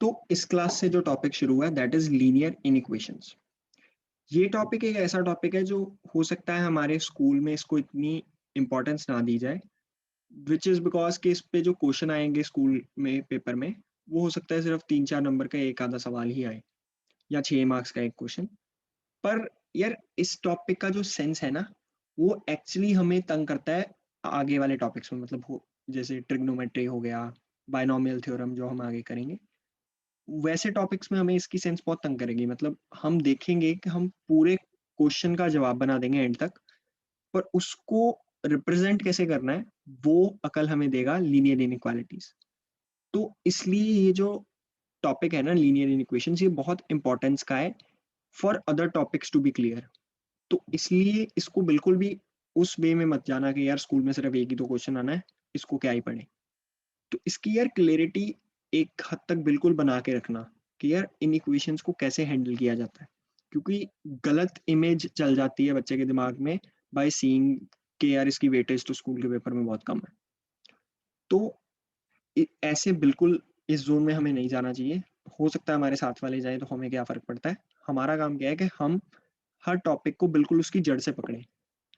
तो इस क्लास से जो टॉपिक शुरू हुआ है दैट इज लीनियर इनइक्वेशंस। ये टॉपिक एक ऐसा टॉपिक है जो हो सकता है हमारे स्कूल में इसको इतनी इम्पोर्टेंस ना दी जाए, विच इज बिकॉज कि इस पे जो क्वेश्चन आएंगे स्कूल में पेपर में वो हो सकता है सिर्फ 3-4 नंबर का एक आधा सवाल ही आए या 6 मार्क्स का एक क्वेश्चन। पर यार इस टॉपिक का जो सेंस है ना वो एक्चुअली हमें तंग करता है आगे वाले टॉपिक्स में, मतलब हो जैसे ट्रिग्नोमेट्री हो गया, बायनोमियल थ्योरम जो हम आगे करेंगे, वैसे टॉपिक्स में हमें इसकी सेंस बहुत तंग करेगी। मतलब हम देखेंगे कि हम पूरे क्वेश्चन का जवाब बना देंगे एंड तक, पर उसको रिप्रेजेंट कैसे करना है वो अकल हमें देगा लीनियर इनइक्वालिटीज। तो इसलिए ये जो टॉपिक है ना लीनियर इनइक्वेशंस, ये बहुत इंपॉर्टेंस का है for other topics to be clear. तो इसलिए इसको बिल्कुल भी उस वे में मत जाना कि यार स्कूल में सिर्फ एक ही तो क्वेश्चन आना है, इसको क्या ही पढ़े। तो इसकी यार क्लैरिटी एक हद तक बिल्कुल बना के रखना कि यार इन इक्वेशंस को कैसे हैंडल किया जाता है, क्योंकि गलत इमेज चल जाती है बच्चे के दिमाग में बाय सीइंग कि यार इसकी वेटेज तो स्कूल के पेपर में बहुत कम है। तो ऐसे बिल्कुल इस जोन में हमें नहीं जाना चाहिए। हो सकता है हमारे साथ वाले जाए तो हमें क्या फर्क पड़ता है, हमारा काम क्या है कि हम हर टॉपिक को बिल्कुल उसकी जड़ से पकड़े।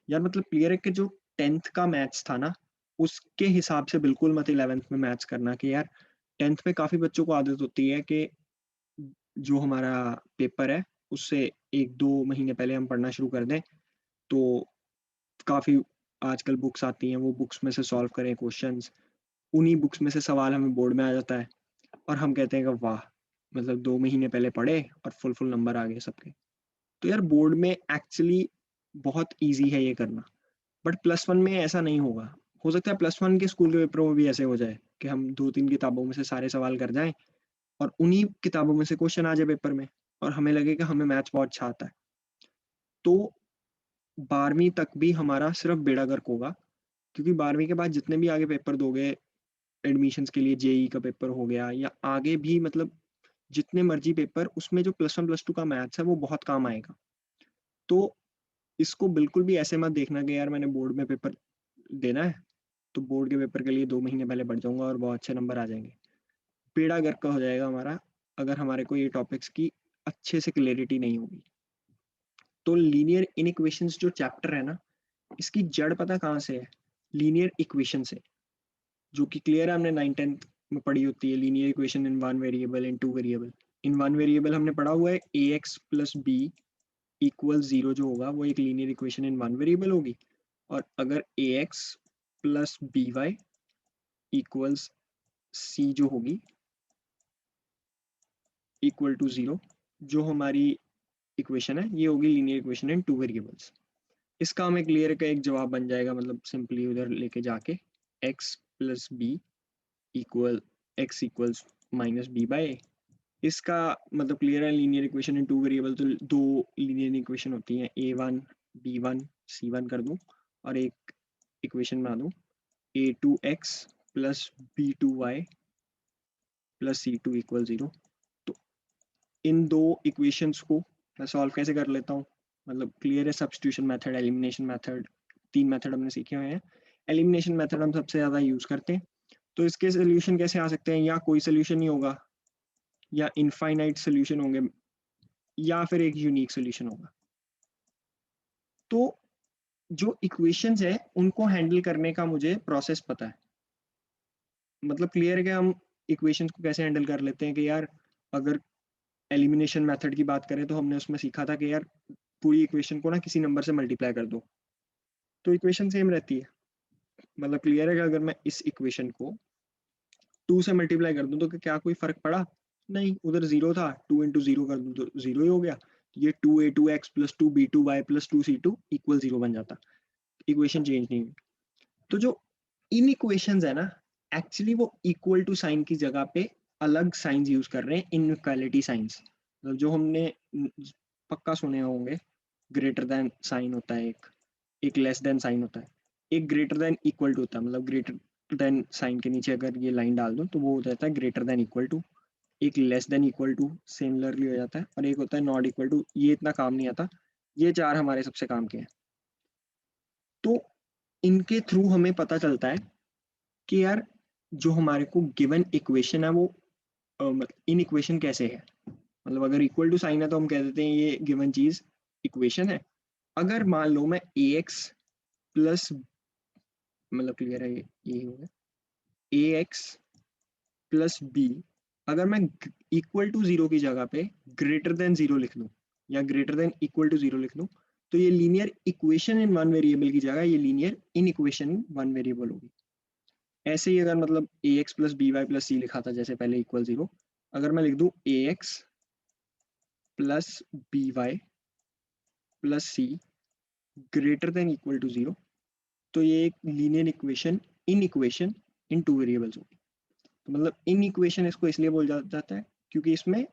यार मतलब क्लियर है कि जो 10th का मैथ्स था ना उसके हिसाब से बिल्कुल मत 11th में मैथ्स करना कि यार 10th में काफी बच्चों को आदत होती है कि जो हमारा पेपर है उससे 1-2 महीने पहले हम पढ़ना शुरू कर दें। तो काफी आजकल बुक्स आती हैं, वो बुक्स में से सॉल्व करें क्वेश्चंस, उन्हीं बुक्स में से सवाल हमें बोर्ड में आ जाता है और हम कहते हैं कि वाह, मतलब 2 महीने पहले पढ़े और फुल फुल नंबर आ गए सबके। तो यार बोर्ड में एक्चुअली बहुत ईजी है ये करना, बट +1 में ऐसा नहीं होगा। हो सकता है +1 के स्कूल के पेपरों में भी ऐसे हो जाए कि हम 2-3 किताबों में से सारे सवाल कर जाएं और उन्हीं किताबों में से क्वेश्चन आ जाए पेपर में और हमें लगे कि हमें मैथ्स बहुत अच्छा आता है। तो 12वीं तक भी हमारा सिर्फ बेड़ा गर्क होगा, क्योंकि 12वीं के बाद जितने भी आगे पेपर दोगे एडमिशन्स के लिए, जेई का पेपर हो गया या आगे भी, मतलब जितने मर्जी पेपर, उसमें जो +1 +2 का मैथ्स है वो बहुत काम आएगा। तो इसको बिल्कुल भी ऐसे मत देखना कि यार मैंने बोर्ड में पेपर देना है तो बोर्ड के पेपर के लिए 2 महीने पहले पढ़ जाऊंगा और बहुत अच्छे नंबर आ जाएंगे। बेड़ा गर्क का हो जाएगा हमारा अगर हमारे को ये टॉपिक्स की अच्छे से क्लैरिटी नहीं होगी। तो लीनियर इनइक्वेशंस जो चैप्टर है ना, इसकी जड़ पता कहाँ से है? लीनियर इक्वेशन से, जो कि क्लियर है, हमने 9th-10th में पढ़ी होती है। Linear equation in one variable, in two variable. In one variable हमने पढ़ा हुआ है ax प्लस बी इक्वल 0 जो होगा वो एक linear equation in one variable होगी। और अगर ax plus b y equals c जो होगी इक्वल टू 0, जो हमारी इक्वेशन है ये होगी linear equation in two variables. इसका हमें क्लियर का एक जवाब बन जाएगा, मतलब सिंपली उधर लेके जाके x plus b equal x equals minus b by a. इसका मतलब क्लियर है, linear equation in two variable तो दो लीनियर इक्वेशन होती हैं, a1 b1 c1 कर दूं और एक इक्वेशन बना दूं a2x plus b2y plus c2 equal 0। तो इन दो इक्वेशंस को मैं सॉल्व कैसे कर लेता हूँ, मतलब क्लियर है, substitution method, elimination method, 3 method हमने सीखे हुए हैं। एलिमिनेशन मेथड हम सबसे ज़्यादा यूज़ करते हैं। तो इसके सोल्यूशन कैसे आ सकते हैं? या कोई सोल्यूशन नहीं होगा, या इनफाइनाइट सोल्यूशन होंगे, या फिर एक यूनिक सोल्यूशन होगा। तो जो इक्वेशंस है उनको हैंडल करने का मुझे प्रोसेस पता है। मतलब क्लियर है कि हम इक्वेशंस को कैसे हैंडल कर लेते हैं कि यार अगर एलिमिनेशन मेथड की बात करें तो हमने उसमें सीखा था कि यार पूरी इक्वेशन को ना किसी नंबर से मल्टीप्लाई कर दो तो इक्वेशन सेम रहती है। मतलब क्लियर है कि अगर मैं इस इक्वेशन को 2 से मल्टीप्लाई कर दूं तो क्या कोई फर्क पड़ा? नहीं, उधर 0 था, 2 इंटू 0 कर दूं तो 0 ही हो गया। ये 2a2x plus 2b2y plus 2c2 equal 0 बन जाता, इक्वेशन चेंज नहीं हुई। तो जो इन इक्वेशंस है ना, एक्चुअली वो इक्वल टू साइन की जगह पे अलग साइंस यूज कर रहे हैं, इनइक्वालिटी साइंस। मतलब जो हमने पक्का सुने होंगे, ग्रेटर देन साइन होता है, एक लेस देन साइन होता है, एक ग्रेटर देन इक्वल टू होता है। मतलब ग्रेटर देन साइन के नीचे अगर ये लाइन डाल दो तो वो हो जाता है ग्रेटर देन इक्वल टू। एक less than equal two similarly हो जाता है, और एक होता है नॉट इक्वल टू, ये इतना काम नहीं आता। ये चार हमारे सबसे काम के हैं। तो इनके थ्रू हमें पता चलता है कि यार जो हमारे को गिवन इक्वेशन है वो इन इक्वेशन कैसे है, मतलब अगर इक्वल टू साइन है तो हम कह देते हैं ये गिवन चीज इक्वेशन है। अगर मान लो मैं ए एक्स प्लस, मतलब क्लियर है ये हो गया, ए एक्स प्लस बी, अगर मैं इक्वल टू जीरो की जगह पे ग्रेटर देन जीरो लिख दूं या greater than equal to zero लिख दूं, तो ये linear equation in one variable की जगह ये linear in equation in one variable होगी। ऐसे ही अगर मतलब a x plus b y plus c लिखा था जैसे पहले इक्वल जीरो, अगर मैं लिख दूं a x plus b y plus c greater than equal to zero, तो ये एक linear equation in two variables होगी। तो मतलब इन इक्वेशन इसको इसलिए बोल जाता है क्योंकि इसमें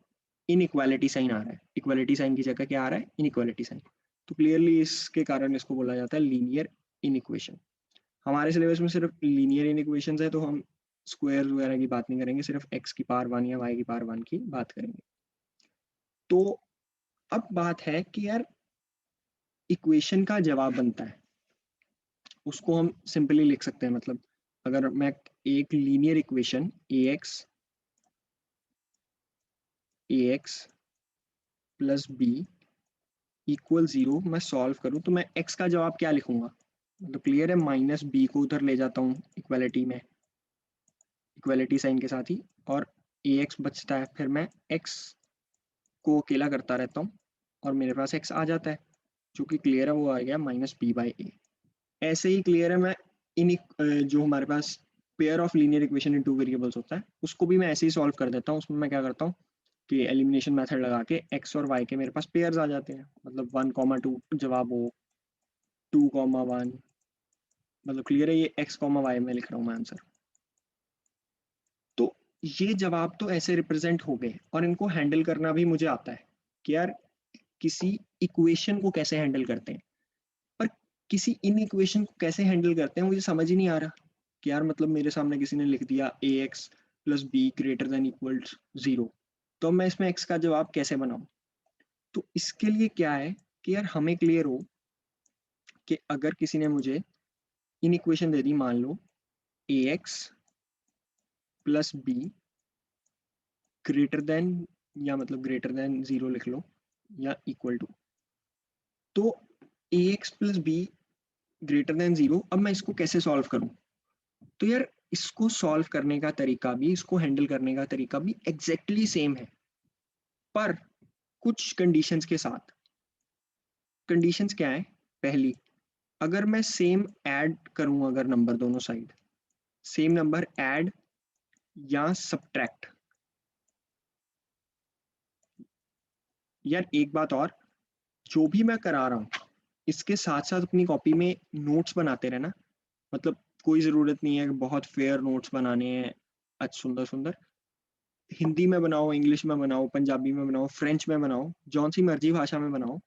इनइक्वालिटी साइन आ रहा है, इक्वालिटी साइन की जगह क्या आ रहा है, इनइक्वालिटी साइन। तो क्लियरली इसके कारण इसको बोला जाता है लीनियर इन इक्वेशन। हमारे सिलेबस में सिर्फ लीनियर इन इक्वेशन है, तो हम स्क्वायर वगैरह की बात नहीं करेंगे, सिर्फ एक्स की पावर वन या वाई की पावर वन की बात करेंगे। तो अब बात है कि यार इक्वेशन का जवाब बनता है, उसको हम सिंपली लिख सकते हैं। मतलब अगर मैं एक linear equation a x plus b equal zero मैं सॉल्व करूं, तो मैं एक्स का जवाब क्या लिखूंगा, मतलब क्लियर है, माइनस बी को उधर ले जाता हूँ इक्वालिटी में, इक्वालिटी साइन के साथ ही, और ए एक्स बचता है, फिर मैं एक्स को अकेला करता रहता हूँ और मेरे पास एक्स आ जाता है, जो कि क्लियर है वो आ गया माइनस बी बाई ए। ऐसे ही क्लियर है, मैं इन जो हमारे पास pair of linear equation in two variables होता है उसको भी मैं ऐसे ही सॉल्व कर देता हूँ। उसमें मैं क्या करता हूँ कि एलिमिनेशन मेथड लगा के एक्स और वाई के मेरे पास पेयर्स आ जाते हैं, मतलब 1,2 जवाब हो, 2,1, मतलब क्लियर है, ये एक्स कॉमा वाई में लिख रहा हूँ मैं आंसर। तो ये जवाब तो ऐसे रिप्रेजेंट हो गए, और इनको हैंडल करना भी मुझे आता है कि यार किसी इक्वेशन को कैसे हैंडल करते हैं, पर किसी इन इक्वेशन को कैसे हैंडल करते हैं मुझे समझ ही नहीं आ रहा कि यार मतलब मेरे सामने किसी ने लिख दिया a x plus b greater than equal zero, तो मैं इसमें एक्स का जवाब कैसे बनाऊं। तो इसके लिए क्या है कि यार हमें क्लियर हो कि अगर किसी ने मुझे इन इक्वेशन दे दी, मान लो a x plus b greater than, या मतलब ग्रेटर देन जीरो लिख लो या इक्वल टू, तो a x plus b greater than zero, अब मैं इसको कैसे सॉल्व करूं। तो यार इसको सॉल्व करने का तरीका भी, इसको हैंडल करने का तरीका भी एग्जैक्टली सेम है, पर कुछ कंडीशंस के साथ। कंडीशंस क्या है, पहली, अगर मैं सेम ऐड करूं, अगर नंबर दोनों साइड सेम नंबर ऐड या सब्ट्रैक्ट। यार एक बात और, जो भी मैं करा रहा हूँ इसके साथ साथ अपनी कॉपी में नोट्स बनाते रहना। मतलब कोई ज़रूरत नहीं है कि बहुत फेयर नोट्स बनाने हैं, अच्छा सुंदर सुंदर, हिंदी में बनाओ, इंग्लिश में बनाओ, पंजाबी में बनाओ, फ्रेंच में बनाओ, जौन सी मर्जी भाषा में बनाओ,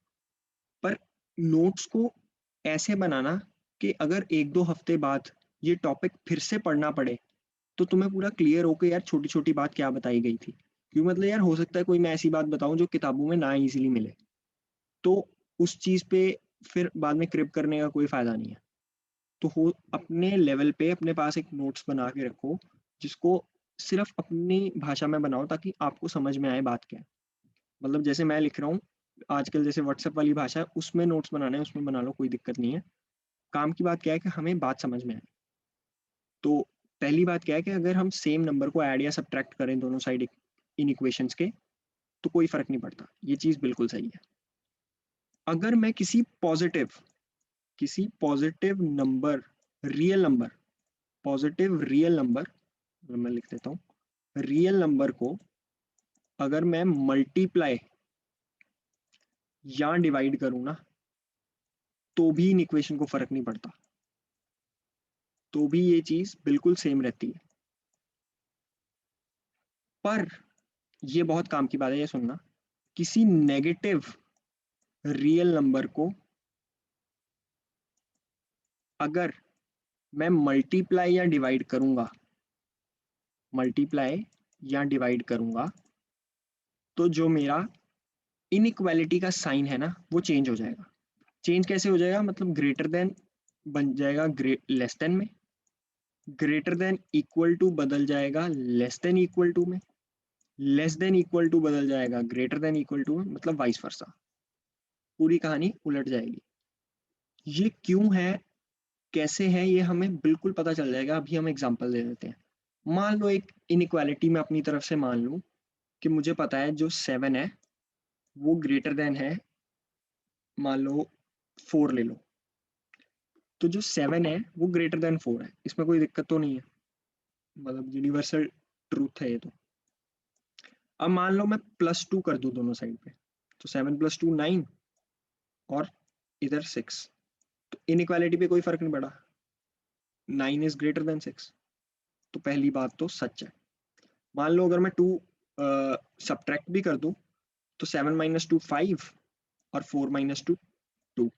पर नोट्स को ऐसे बनाना कि अगर एक दो हफ्ते बाद ये टॉपिक फिर से पढ़ना पड़े तो तुम्हें पूरा क्लियर हो कि यार छोटी छोटी बात क्या बताई गई थी। क्यों, मतलब यार हो सकता है कोई मैं ऐसी बात बताऊं जो किताबों में ना इजीली मिले, तो उस चीज पे फिर बाद में क्रिप करने का कोई फायदा नहीं है। तो हो अपने लेवल पे अपने पास एक नोट्स बना के रखो, जिसको सिर्फ अपनी भाषा में बनाओ ताकि आपको समझ में आए बात क्या है। मतलब जैसे मैं लिख रहा हूँ आजकल, जैसे व्हाट्सएप वाली भाषा है उसमें नोट्स बनाना है उसमें बना लो, कोई दिक्कत नहीं है। काम की बात क्या है कि हमें बात समझ में आए। तो पहली बात क्या है कि अगर हम सेम नंबर को ऐड या सब्ट्रैक्ट करें दोनों साइड इन इक्वेशंस के, तो कोई फर्क नहीं पड़ता, ये चीज बिल्कुल सही है। अगर मैं किसी positive number, real number, positive real number, मैं लिख देता हूँ, रियल नंबर को अगर मैं मल्टीप्लाई या डिवाइड करूँ ना, तो भी इन इक्वेशन को फर्क नहीं पड़ता, तो भी ये चीज बिल्कुल सेम रहती है। पर ये बहुत काम की बात है, ये सुनना, किसी नेगेटिव रियल नंबर को अगर मैं मल्टीप्लाई या डिवाइड करूंगा, तो जो मेरा इनइक्वालिटी का साइन है ना वो चेंज हो जाएगा। चेंज कैसे हो जाएगा, मतलब ग्रेटर देन बन जाएगा लेस देन में, ग्रेटर देन इक्वल टू बदल जाएगा लेस देन इक्वल टू में, लेस देन इक्वल टू बदल जाएगा ग्रेटर देन इक्वल टू, मतलब वाइस वर्सा, पूरी कहानी उलट जाएगी। ये क्यों है, कैसे है, ये हमें बिल्कुल पता चल जाएगा। अभी हम एग्जांपल दे देते हैं। मान लो एक इनइक्वालिटी में अपनी तरफ से मान लूं कि मुझे पता है जो 7 है वो ग्रेटर देन है, मान लो 4 ले लो। तो जो 7 है वो ग्रेटर देन 4 है, इसमें कोई दिक्कत तो नहीं है, मतलब यूनिवर्सल ट्रूथ है ये तो। अब मान लो मैं +2 कर दूं दोनों साइड पे, तो 7 + 2 9 और इधर 6, तो इनइक्वालिटी पे कोई फर्क नहीं पड़ा, 9 इज ग्रेटर देन 6। तो पहली बात तो सच है। मान लो अगर मैं 2 सब्ट्रैक्ट भी कर दूं, तो 7 - 2 5 और 4 - 2 2,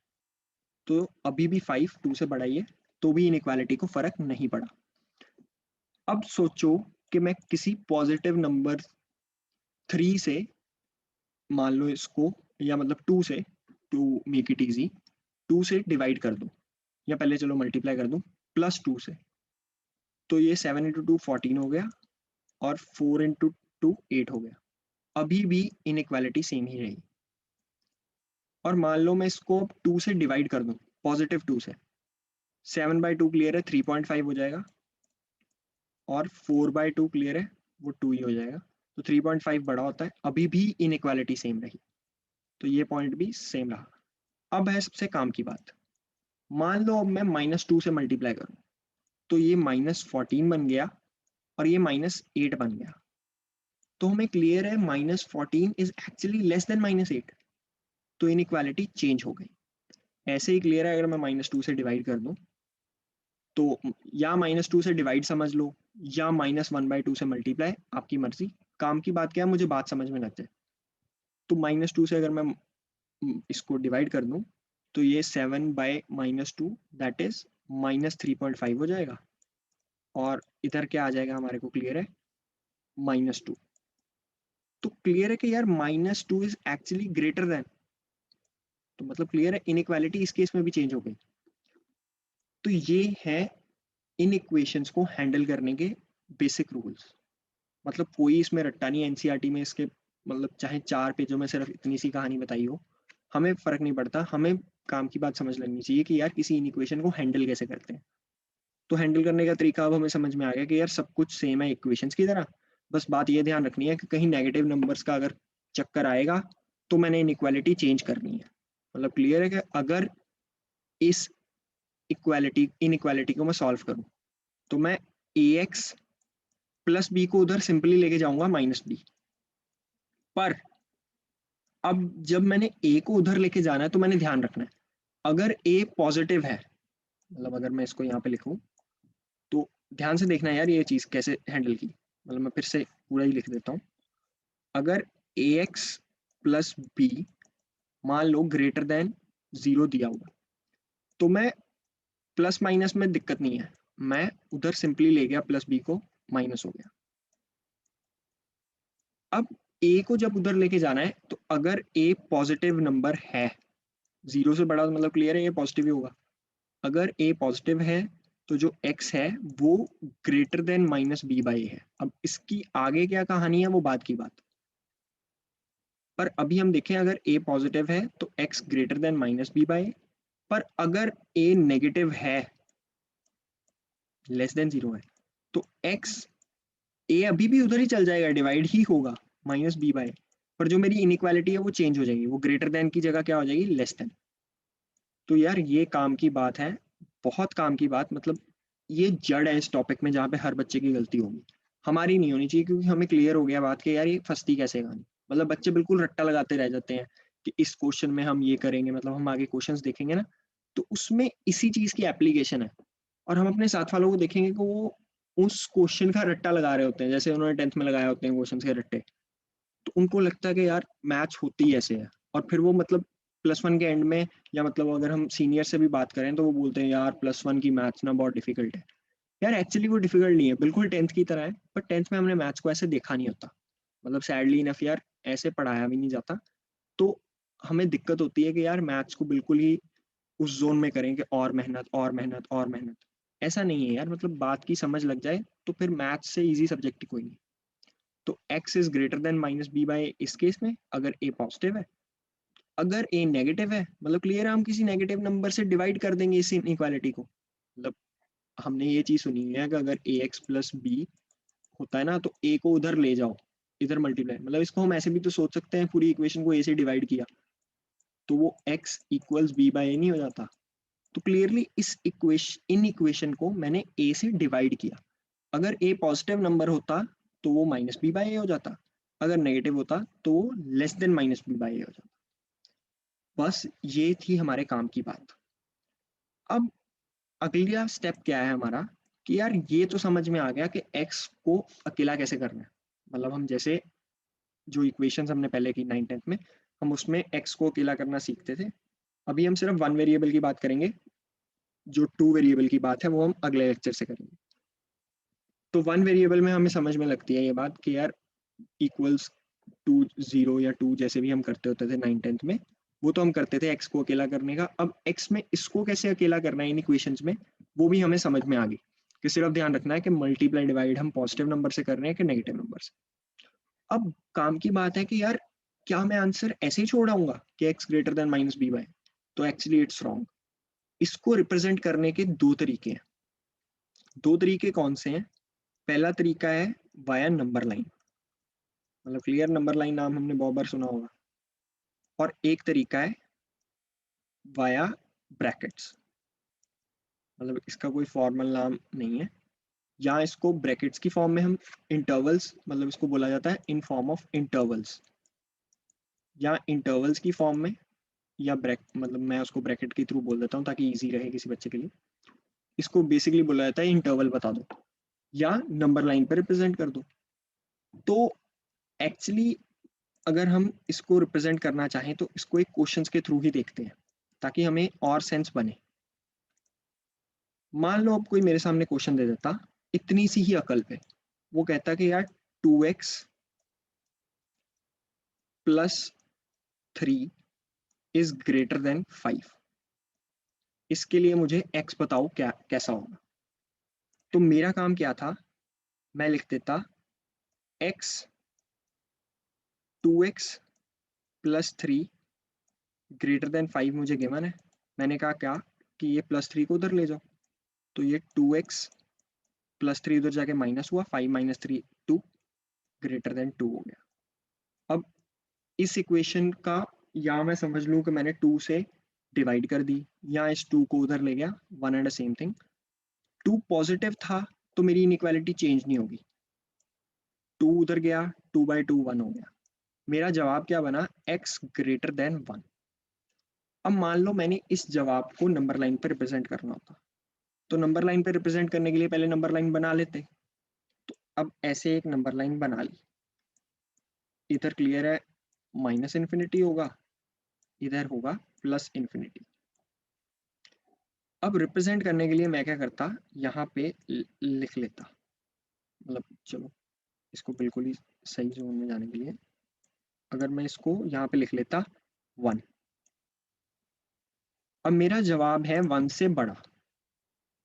तो अभी भी 5 2 से बड़ा ही है, तो भी इनइक्वालिटी को फर्क नहीं पड़ा। अब सोचो कि मैं किसी पॉजिटिव नंबर 3 से, मान लो इसको, या मतलब 2 से, टू मेक इट इजी, 2 से डिवाइड कर दूं, या पहले चलो मल्टीप्लाई कर दूं +2 से, तो ये 7 × 2 14 हो गया और 4 × 2 8 हो गया। अभी भी इनइक्वालिटी सेम ही रहेगी। और मान लो मैं इसको 2 से डिवाइड कर दूं, +2 से, 7/2 क्लियर है 3.5 हो जाएगा, और 4/2 क्लियर है वो 2 ही हो जाएगा। तो 3.5 बड़ा होता है, अभी भी इनइक्वालिटी सेम रही, तो ये पॉइंट भी सेम रहा। अब है सबसे काम की बात। मान लो अब मैं -2 से मल्टीप्लाई करूं, तो ये -14 बन गया और ये -8 बन गया। तो हमें क्लियर है -14 इज एक्चुअली लेस देन -8, तो इनइक्वालिटी चेंज हो गई। ऐसे ही क्लियर है अगर मैं -2 से डिवाइड कर दूं, तो या -2 से डिवाइड समझ लो, या -1/2 से मल्टीप्लाई, आपकी मर्जी। काम की बात क्या है, मुझे बात समझ में लग जाए। तो -2 से अगर मैं इसको डिवाइड कर दूं, तो ये 7/-2 दैट इज -3.5 हो जाएगा, और इधर क्या आ जाएगा हमारे को क्लियर है, -2। तो क्लियर है कि यार -2 इज एक्चुअली ग्रेटर देन, तो मतलब क्लियर है इनइक्वालिटी इस केस में भी चेंज हो गई। तो ये है इन इक्वेशंस को हैंडल करने के बेसिक रूल्स। मतलब कोई इसमें रट्टा नहीं है एनसीईआरटी में इसके, मतलब चाहे 4 पेजों में सिर्फ इतनी सी कहानी बताई हो, हमें फर्क नहीं पड़ता। हमें काम की बात समझ लेनी चाहिए कि यार किसी इन इक्वेशन को हैंडल कैसे करते हैं। तो हैंडल करने का तरीका अब हमें समझ में आ गया कि यार सब कुछ सेम है इक्वेशंस की तरह। बस बात ये ध्यान रखनी है कि कहीं नेगेटिव नंबर्स का अगर चक्कर आएगा तो मैंने इनइक्वालिटी चेंज करनी है। मतलब क्लियर है कि अगर इस इक्वालिटी इनइक्वालिटी को मैं सॉल्व करूं, तो मैं ax + b को उधर सिंपली लेके जाऊंगा -b। पर अब जब मैंने a को उधर लेके जाना है तो मैंने ध्यान रखना है, अगर a पॉजिटिव है, मतलब अगर मैं इसको यहाँ पे लिखूं, तो ध्यान से देखना है यार ये चीज कैसे हैंडल की। मतलब मैं फिर से पूरा ही लिख देता हूँ। अगर ax + b मान लो ग्रेटर देन 0 दिया हुआ, तो मैं प्लस माइनस में दिक्कत नहीं है, मैं उधर सिंपली ले गया +b को, माइनस हो गया। अब a को जब उधर लेके जाना है, तो अगर a पॉजिटिव नंबर है, 0 से बड़ा, तो मतलब क्लियर है ये पॉजिटिव ही होगा। अगर a पॉजिटिव है तो जो x है वो ग्रेटर देन -b/a है। अब इसकी आगे क्या कहानी है वो बात की बात, पर अभी हम देखें अगर a पॉजिटिव है तो x ग्रेटर देन -b/a, पर अगर a नेगेटिव है, लेस देन 0 है, तो x a अभी भी उधर ही चल जाएगा, डिवाइड ही होगा -b/a, पर जो मेरी इनइक्वालिटी है वो चेंज हो जाएगी, वो ग्रेटर देन की जगह क्या हो जाएगी, लेस देन। तो यार ये काम की बात है, बहुत काम की बात। मतलब ये जड़ है इस टॉपिक में जहाँ पे हर बच्चे की गलती होगी, हमारी नहीं होनी चाहिए, क्योंकि हमें क्लियर हो गया बात कि यार ये फंसती कैसे कहानी। मतलब बच्चे बिल्कुल रट्टा लगाते रह जाते हैं कि इस क्वेश्चन में हम ये करेंगे, मतलब हम आगे क्वेश्चंस देखेंगे ना, तो उसमें इसी चीज की एप्लीकेशन है। और हम अपने साथ वालों को देखेंगे कि वो उस क्वेश्चन का रट्टा लगा रहे होते हैं, जैसे उन्होंने 10th में लगाए होते हैं क्वेश्चन के रट्टे। तो उनको लगता है कि यार मैच होती ऐसे है, और फिर वो मतलब +1 के एंड में, या मतलब अगर हम सीनियर से भी बात करें तो वो बोलते हैं यार +1 की मैथ्स ना बहुत डिफिकल्ट है। यार एक्चुअली वो डिफिकल्ट नहीं है, बिल्कुल 10th की तरह है, पर 10th में हमने मैथ्स को ऐसे देखा नहीं होता। मतलब सैडली इनफ यार ऐसे पढ़ाया भी नहीं जाता। तो हमें दिक्कत होती है कि यार मैथ्स को बिल्कुल ही उस जोन में करें कि और मेहनत और मेहनत और मेहनत। ऐसा नहीं है यार, मतलब बात की समझ लग जाए तो फिर मैथ्स से इजी सब्जेक्ट ही कोई नहीं। तो x is greater than minus b by इस केस में अगर a पॉजिटिव है। अगर a नेगेटिव है मतलब क्लियर है, हम किसी नेगेटिव नंबर से डिवाइड कर देंगे इस इनइक्वालिटी को। मतलब हमने ये चीज सुनी है कि अगर ax प्लस बी होता है ना तो a को उधर ले जाओ, इधर मल्टीप्लाई, मतलब इसको हम ऐसे भी तो सोच सकते हैं, पूरी इक्वेशन को a से डिवाइड किया तो वो x इक्वल्स बी बाय ए नहीं हो जाता। तो क्लियरली इस इक्वेशन को मैंने a से डिवाइड किया। अगर a पॉजिटिव नंबर होता तो वो माइनस बी बाय ए हो जाता, अगर नेगेटिव होता तो वो less than minus b by a हो जाता। बस ये थी हमारे काम की बात। अब अगला स्टेप क्या है हमारा कि यार ये तो समझ में आ गया कि x को अकेला कैसे करना है। मतलब हम जैसे जो इक्वेशंस हमने पहले की 9th में, हम उसमें x को अकेला करना सीखते थे। अभी हम सिर्फ वन वेरिएबल की बात करेंगे, जो टू वेरिएबल की बात है वो हम अगले लेक्चर से करेंगे। तो वन वेरिएबल में हमें समझ में लगती है ये बात कि यार इक्वल्स टू, जीरो या टू जैसे भी हम करते होते थे 9th में, वो तो हम करते थे एक्स को अकेला करने का। अब एक्स में इसको कैसे अकेला करना है इन इक्वेशंस में, वो भी हमें समझ में आ गई कि सिर्फ ध्यान रखना है कि मल्टीप्लाई डिवाइड हम पॉजिटिव नंबर से कर रहे हैं कि नेगेटिव नंबर से। अब काम की बात है कि यार क्या मैं आंसर ऐसे ही छोड़ आऊंगा कि x greater than minus b by, तो एक्चुअली इट्स रॉन्ग। इसको रिप्रेजेंट करने के दो तरीके हैं। दो तरीके कौन से हैं? पहला तरीका है वाया नंबर लाइन, मतलब क्लियर नंबर लाइन नाम हमने बहुत बार सुना होगा। और एक तरीका है वाया ब्रैकेट्स, मतलब इसका कोई फॉर्मल नाम नहीं है, या इसको ब्रैकेट्स की फॉर्म में हम इंटरवल्स, मतलब इसको बोला जाता है इन फॉर्म ऑफ इंटरवल्स, या इंटरवल्स की फॉर्म में, या ब्रैक, मतलब मैं उसको ब्रैकेट के थ्रू बोल देता हूँ ताकि इजी रहे किसी बच्चे के लिए। इसको बेसिकली बोला जाता है इंटरवल बता दो या नंबर लाइन पर रिप्रेजेंट कर दो। तो एक्चुअली अगर हम इसको रिप्रेजेंट करना चाहें तो इसको एक क्वेश्चंस के थ्रू ही देखते हैं ताकि हमें और सेंस बने। मान लो अब कोई मेरे सामने क्वेश्चन दे देता इतनी सी ही अकल पे, वो कहता कि यार 2x plus 3 is greater then 5, इसके लिए मुझे x बताओ क्या कैसा होगा। तो मेरा काम क्या था, मैं लिख देता x 2x plus 3 greater than 5 मुझे गिवन है। मैंने कहा क्या कि ये प्लस 3 को उधर ले जाओ, तो ये 2x प्लस 3 उधर जाके माइनस हुआ, 5 माइनस 3 2, ग्रेटर देन 2 हो गया। अब इस इक्वेशन का या मैं समझ लूं कि मैंने 2 से डिवाइड कर दी, या इस 2 को उधर ले गया, one and same thing. 2 positive था तो मेरी इनइक्वालिटी चेंज नहीं होगी, 2 उधर गया, 2 बाई 2 1 हो गया। मेरा जवाब क्या बना, x ग्रेटर देन 1। अब मान लो मैंने इस जवाब को नंबर लाइन पर रिप्रेजेंट करना होता, तो नंबर लाइन पर रिप्रेजेंट करने के लिए पहले नंबर लाइन बना लेते। तो अब ऐसे एक नंबर लाइन बना ली, इधर क्लियर है माइनस इन्फिनिटी होगा, इधर होगा प्लस इन्फिनिटी। अब रिप्रेजेंट करने के लिए मैं क्या करता, यहाँ पे लिख लेता, मतलब चलो इसको बिल्कुल ही सही जोन में जाने के लिए अगर मैं इसको यहाँ पे लिख लेता 1। अब मेरा जवाब है 1 से बड़ा,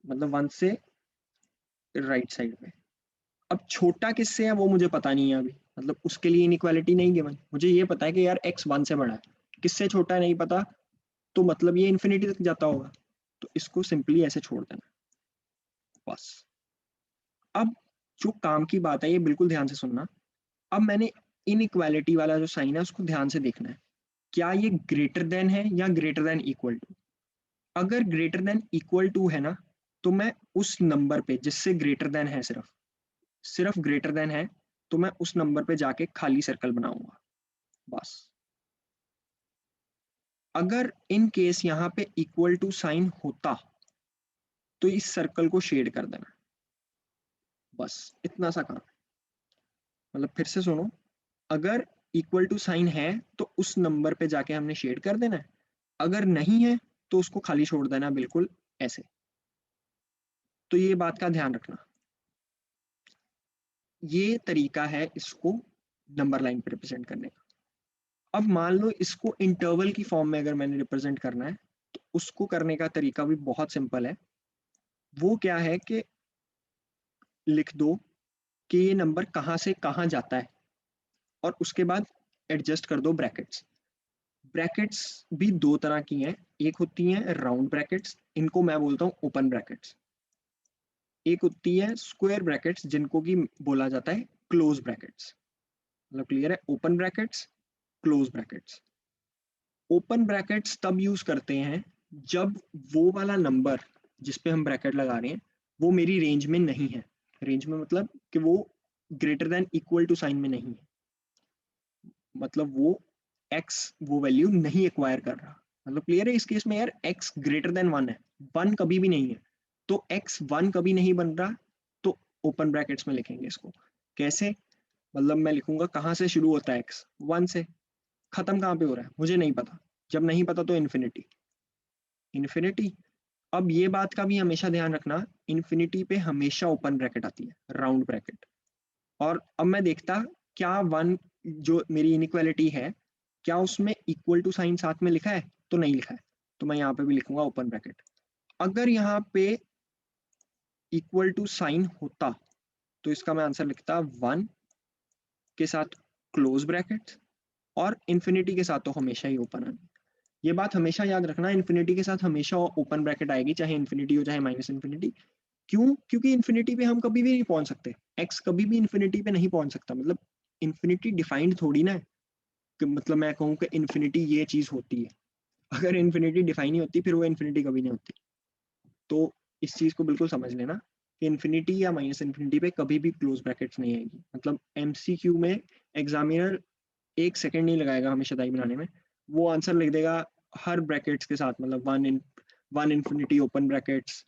मतलब 1 से राइट साइड पे। अब छोटा किससे है वो मुझे पता नहीं है अभी, मतलब उसके लिए इनइक्वालिटी नहीं गिवन। मुझे ये पता है कि यार x 1 से बड़ा है, किससे छोटा है नहीं पता, तो मतलब ये इन्फिनिटी तक जाता होगा, तो इसको सिंपली ऐसे छोड़ देना बस। अब जो काम की बात है ये बिल्कुल ध्यान से सुनना। अब मैंने इनइक्वालिटी वाला जो साइन है उसको ध्यान से देखना है, क्या ये ग्रेटर देन है या ग्रेटर देन इक्वल टू। अगर ग्रेटर देन इक्वल टू है ना, तो मैं उस नंबर पे जिससे ग्रेटर देन है, सिर्फ सिर्फ ग्रेटर देन है, तो मैं उस नंबर पे जाके खाली सर्कल बनाऊंगा बस। अगर इन केस यहाँ पे इक्वल टू साइन होता तो इस सर्कल को शेड कर देना, बस इतना सा काम। मतलब फिर से सुनो, अगर इक्वल टू साइन है तो उस नंबर पे जाके हमने शेड कर देना है, अगर नहीं है तो उसको खाली छोड़ देना बिल्कुल ऐसे। तो ये बात का ध्यान रखना, ये तरीका है इसको नंबर लाइन पे रिप्रेजेंट करने का। अब मान लो इसको इंटरवल की फॉर्म में अगर मैंने रिप्रेजेंट करना है तो उसको करने का तरीका भी बहुत सिंपल है। वो क्या है कि लिख दो कि ये नंबर कहाँ से कहाँ जाता है, और उसके बाद एडजस्ट कर दो ब्रैकेट्स। ब्रैकेट्स भी दो तरह की हैं, एक होती हैं राउंड ब्रैकेट्स, इनको मैं बोलता हूँ ओपन ब्रैकेट्स, एक होती है स्क्वायर ब्रैकेट्स जिनको कि बोला जाता है क्लोज ब्रैकेट्स। मतलब क्लियर है, open brackets, close brackets. Open brackets तब यूज करते हैं जब वो वाला नंबर जिस पे हम ब्रैकेट लगा रहे हैं वो मेरी रेंज में नहीं है। रेंज में मतलब कि वो greater than equal to sign में नहीं है, मतलब वो x वो वैल्यू नहीं एक्वायर कर रहा। मतलब क्लियर है, इस केस में यार x ग्रेटर देन 1 है, 1 कभी भी नहीं है, तो x 1 कभी नहीं बन रहा, तो ओपन ब्रैकेट्स में लिखेंगे इसको। कैसे? मतलब मैं लिखूंगा कहाँ से शुरू होता है x, 1 से, खत्म कहाँ पे हो रहा है मुझे नहीं पता, जब नहीं पता तो इन्फिनिटी। इन्फिनिटी, अब ये बात का भी हमेशा ध्यान रखना, इन्फिनिटी पे हमेशा ओपन ब्रैकेट आती है, राउंड ब्रैकेट। और अब मैं देखता क्या 1 जो मेरी इनइक्वालिटी है क्या उसमें इक्वल टू साइन साथ में लिखा है, तो नहीं लिखा है, तो मैं यहाँ पे भी लिखूंगा ओपन ब्रैकेट। अगर यहाँ पे इक्वल टू साइन होता तो इसका मैं आंसर लिखता 1 के साथ क्लोज ब्रैकेट, और इन्फिनिटी के साथ तो हमेशा ही ओपन आनी। ये बात हमेशा याद रखना, इन्फिनिटी के साथ हमेशा ओपन ब्रैकेट आएगी, चाहे इन्फिनिटी हो चाहे माइनस इन्फिनिटी। क्यों? क्योंकि इन्फिनिटी पे हम कभी भी नहीं पहुंच सकते, एक्स कभी भी इन्फिनिटी पे नहीं पहुंच सकता। मतलब इन्फिनिटी डिफाइंड थोड़ी ना है कि मतलब मैं कहूँ कि इन्फिनिटी ये चीज होती है, अगर इन्फिनिटी डिफाइन नहीं होती फिर वो इन्फिनिटी कभी नहीं होती। तो इस चीज को बिल्कुल समझ लेना कि इन्फिनिटी या माइनस इन्फिनिटी पे कभी भी क्लोज ब्रैकेट्स नहीं आएगी। मतलब एमसीक्यू में एग्जामिनर एक सेकंड नहीं लगाएगा हमेशा दाई बनाने में, वो आंसर लिख देगा हर ब्रैकेट्स के साथ, मतलब one infinity open brackets,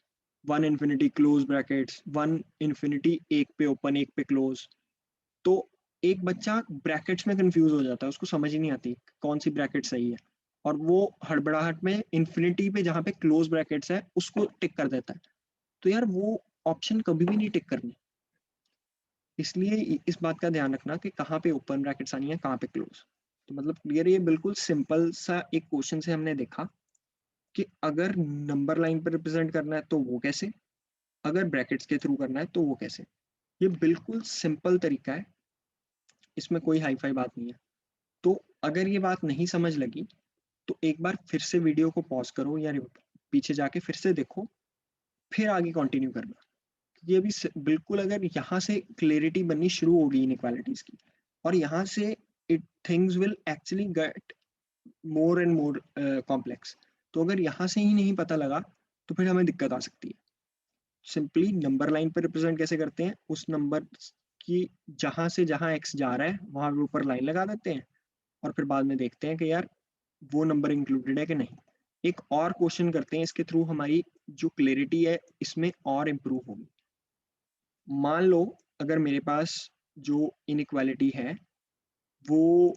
one infinity close brackets, one infinity एक पे ओपन एक पे क्लोज। तो एक बच्चा ब्रैकेट्स में कंफ्यूज हो जाता है, उसको समझ ही नहीं आती कौन सी ब्रैकेट सही है, और वो हड़बड़ाहट में इन्फिनिटी पे जहाँ पे क्लोज ब्रैकेट्स है उसको टिक कर देता है। तो यार वो ऑप्शन कभी भी नहीं टिक करनी, इसलिए इस बात का ध्यान रखना कि कहाँ पे ओपन ब्रैकेट्स आनी है कहाँ पे क्लोज। तो मतलब क्लियर, ये बिल्कुल सिंपल सा एक क्वेश्चन से हमने देखा कि अगर नंबर लाइन पर रिप्रेजेंट करना है तो वो कैसे, अगर ब्रैकेट्स के थ्रू करना है तो वो कैसे। ये बिल्कुल सिंपल तरीका है, इसमें कोई हाई फाई बात नहीं है। तो अगर ये बात नहीं समझ लगी तो एक बार फिर से वीडियो को पॉज करो या पीछे जाके फिर से देखो, फिर आगे कंटिन्यू करना। ये भी बिल्कुल, अगर यहाँ से क्लैरिटी बननी शुरू होगी इनइक्वालिटीज की, और यहाँ से it things will actually get more and more complex. तो अगर यहाँ से ही नहीं पता लगा तो फिर हमें दिक्कत आ सकती है। सिंपली नंबर लाइन पर रिप्रेजेंट कैसे करते हैं, उस नंबर की जहां से जहां एक्स जा रहा है वहां पे ऊपर लाइन लगा देते हैं, और फिर बाद में देखते हैं कि यार वो नंबर इंक्लूडेड है कि नहीं। एक और क्वेश्चन करते हैं, इसके थ्रू हमारी जो क्लैरिटी है इसमें और इम्प्रूव होगी। मान लो अगर मेरे पास जो इनइक्वालिटी है वो,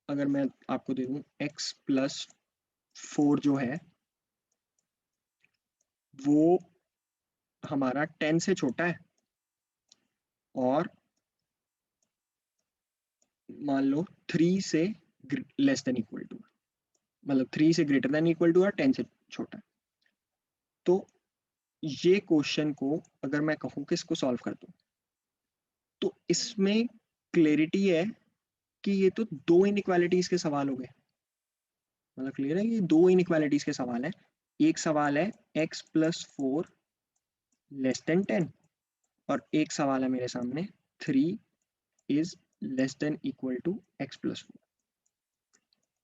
अगर मैं आपको दे दूं x+4 जो है वो हमारा 10 से छोटा है, और मान लो 3 से लेस देन इक्वल टू, मतलब 3 से ग्रेटर देन इक्वल टू और 10 से छोटा है। तो ये क्वेश्चन को अगर मैं कहूँ कि इसको सॉल्व कर दो, तो इसमें क्लैरिटी है कि ये तो दो इनइक्वालिटीज के सवाल हो गए। मतलब क्लियर है, ये दो इनइक्वालिटीज के सवाल है। एक सवाल है x+4 लेस देन 10, और एक सवाल है मेरे सामने 3 is less than equal to x+4।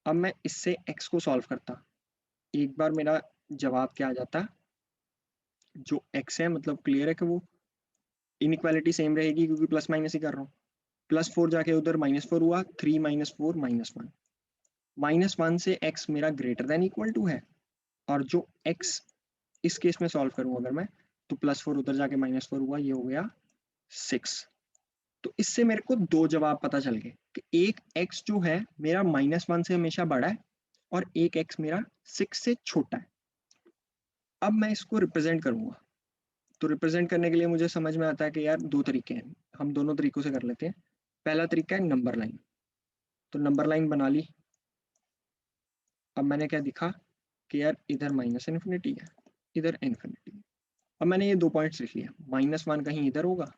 अब मैं इससे x को सॉल्व करता, एक बार मेरा जवाब क्या आ जाता, जो x है मतलब क्लियर है कि वो इनइक्वालिटी सेम रहेगी क्योंकि प्लस माइनस ही कर रहा हूँ। +4 जाके उधर -4 हुआ, 3 - 4 -1, -1 से x मेरा ग्रेटर देन इक्वल टू है, और जो x इस केस में सॉल्व करूँ अगर मैं, तो +4 उधर जाके -4 हुआ, ये हो गया 6। तो इससे मेरे को दो जवाब पता चल गए कि एक x जो है मेरा -1 से हमेशा बड़ा है, और एक x मेरा 6 से छोटा है। अब मैं इसको रिप्रेजेंट करूंगा, तो रिप्रेजेंट करने के लिए मुझे समझ में आता है कि यार दो तरीके हैं, हम दोनों तरीकों से कर लेते हैं। पहला तरीका है नंबर लाइन, तो नंबर लाइन बना ली। अब मैंने क्या दिखा कि यार इधर माइनस इन्फिनिटी है, इधर इन्फिनिटी है। अब मैंने ये दो पॉइंट्स लिख लिया, -1 कहीं इधर होगा,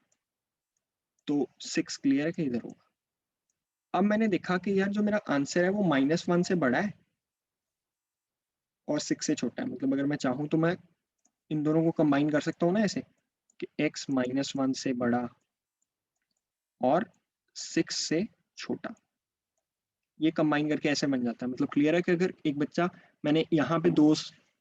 तो 6 क्लियर है कि इधर होगा। अब मैंने देखा कि यार जो मेरा आंसर है वो -1 से बड़ा है और 6 से छोटा है। मतलब अगर मैं चाहूँ तो मैं इन दोनों को कंबाइन कर सकता हूँ ना ऐसे कि x -1 से बड़ा और 6 से छोटा। ये कंबाइन करके ऐसे बन जाता है। मतलब क्लियर है कि अगर एक बच्चा, मैंने यहाँ पे 2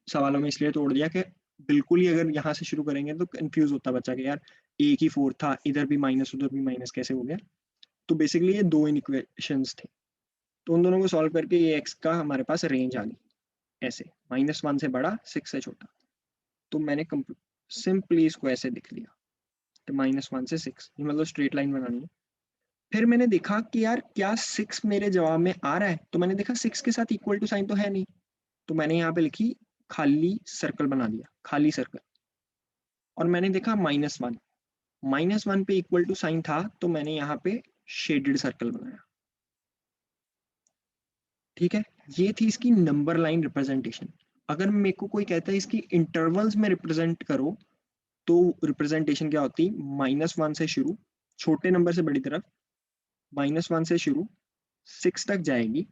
सवालों में इसलिए तोड़ दिया कि बिल्कुल ही अगर यहाँ से शुरू करेंगे तो कंफ्यूज होता बच्चा कि यार एक ही 4 था, इधर भी माइनस उधर भी माइनस कैसे हो गया। तो बेसिकली ये 2 इक्वेशंस थे, तो उन दोनों को सॉल्व करके ये एक्स का हमारे पास रेंज आ गई ऐसे, -1 से बड़ा 6 से छोटा। तो मैंने सिंपली इसको ऐसे लिख लिया, तो -1 से 6, ये मतलब स्ट्रेट लाइन बनानी है। फिर मैंने देखा कि यार क्या 6 मेरे जवाब में आ रहा है, तो मैंने देखा 6 के साथ इक्वल टू साइन तो है नहीं, तो मैंने यहाँ पे लिखी खाली सर्कल बना दिया, खाली सर्कल। और मैंने देखा -1 पे इक्वल टू साइन था, तो मैंने यहाँ पे शेडेड सर्कल बनाया। ठीक है, ये थी इसकी नंबर लाइन रिप्रेजेंटेशन। अगर मेरे को कोई कहता है इसकी इंटरवल्स में रिप्रेजेंट करो, तो रिप्रेजेंटेशन क्या होती, -1 से शुरू, छोटे नंबर से बड़ी तरफ, -1 से शुरू 6 तक जाएगी।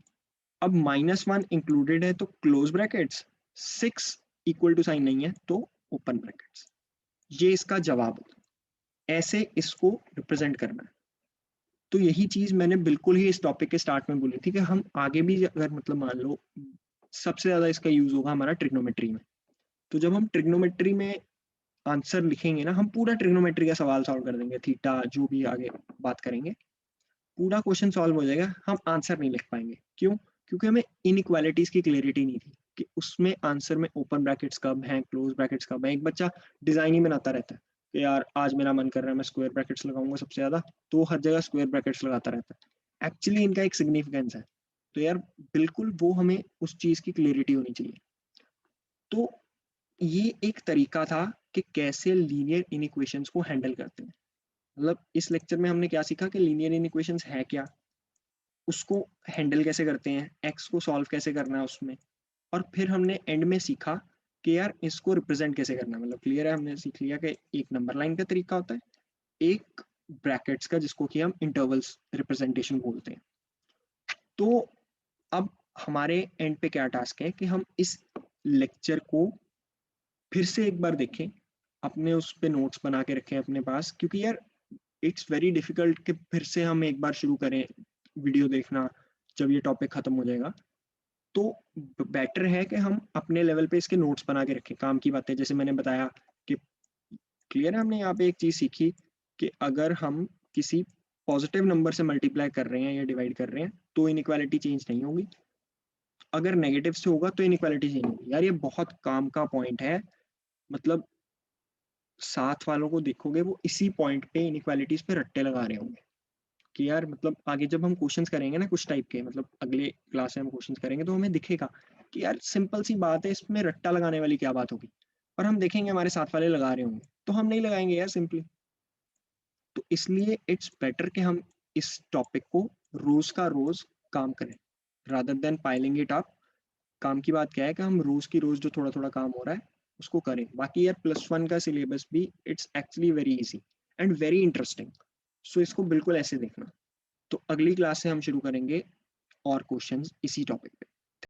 अब -1 इंक्लूडेड है तो close brackets, 6 equal to sign नहीं है तो ओपन ब्रैकेट्स। ये इसका जवाब होता है, ऐसे इसको रिप्रेजेंट करना है। तो यही चीज मैंने बिल्कुल ही इस टॉपिक के स्टार्ट में बोली थी कि हम आगे भी अगर मतलब मान लो सबसे ज्यादा इसका यूज होगा हमारा ट्रिग्नोमेट्री में। तो जब हम ट्रिग्नोमेट्री में आंसर लिखेंगे ना, हम पूरा ट्रिग्नोमेट्री का सवाल सॉल्व कर देंगे, थीटा जो भी आगे बात करेंगे, पूरा क्वेश्चन सॉल्व हो जाएगा, हम आंसर नहीं लिख पाएंगे। क्यों? क्योंकि हमें इनइक्वालिटीज की क्लियरिटी नहीं थी कि उसमें आंसर में ओपन ब्रैकेट्स कब हैं, क्लोज ब्रैकेट्स कब हैं। एक बच्चा डिजाइन ही बनाता रहता है कि यार आज मेरा मन कर रहा है मैं स्क्वायर ब्रैकेट्स लगाऊंगा सबसे ज्यादा, तो हर जगह स्क्वायर ब्रैकेट्स लगाता रहता है। एक्चुअली इनका एक सिग्निफिकेंस है, तो यार बिल्कुल वो हमें उस चीज की क्लियरिटी होनी चाहिए। तो ये एक तरीका था कि कैसे लीनियर इनइक्वेशंस को हैंडल करते हैं। मतलब इस लेक्चर में हमने क्या सीखा कि लीनियर इनइक्वेशंस है क्या, उसको हैंडल कैसे करते हैं, एक्स को सॉल्व कैसे करना है उसमें, और फिर हमने एंड में सीखा कि यार इसको रिप्रेजेंट कैसे करना है। मतलब क्लियर है, हमने सीख लिया कि एक नंबर लाइन का तरीका होता है, एक ब्रैकेट्स का जिसको कि हम इंटरवल्स रिप्रेजेंटेशन बोलते हैं। तो अब हमारे एंड पे क्या टास्क है कि हम इस लेक्चर को फिर से एक बार देखें, अपने उस पे नोट्स बना के रखें अपने पास, क्योंकि यार इट्स वेरी डिफिकल्ट कि फिर से हम एक बार शुरू करें वीडियो देखना जब ये टॉपिक खत्म हो जाएगा। तो बेटर है कि हम अपने लेवल पे इसके नोट्स बना के रखें, काम की बातें जैसे मैंने बताया कि क्लियर है। हमने यहाँ पे एक चीज सीखी कि अगर हम किसी पॉजिटिव नंबर से मल्टीप्लाई कर रहे हैं या डिवाइड कर रहे हैं तो इनइक्वालिटी चेंज नहीं होगी, अगर नेगेटिव से होगा तो इनइक्वालिटी चेंज होगी। यार ये बहुत काम का पॉइंट है। मतलब साथ वालों को देखोगे वो इसी पॉइंट पे इनइक्वालिटीज पे रट्टे लगा रहे होंगे कि यार मतलब आगे जब हम क्वेश्चंस करेंगे ना कुछ टाइप के, मतलब अगले क्लास में हम क्वेश्चंस करेंगे तो हमें दिखेगा कि यार सिंपल सी बात है, इसमें रट्टा लगाने वाली क्या बात होगी। और हम देखेंगे हमारे साथ वाले लगा रहे होंगे तो हम नहीं लगाएंगे यार सिंपली। तो इसलिए इट्स बेटर कि हम इस टॉपिक को रोज का रोज काम करें rather than piling it up. काम की बात क्या है कि हम रोज की रोज जो थोड़ा थोड़ा काम हो रहा है उसको करें। बाकी यार +1 का सिलेबस भी it's actually very easy and very interesting, so इसको बिल्कुल ऐसे देखना। तो अगली क्लास से हम शुरू करेंगे और क्वेश्चंस इसी टॉपिक पे।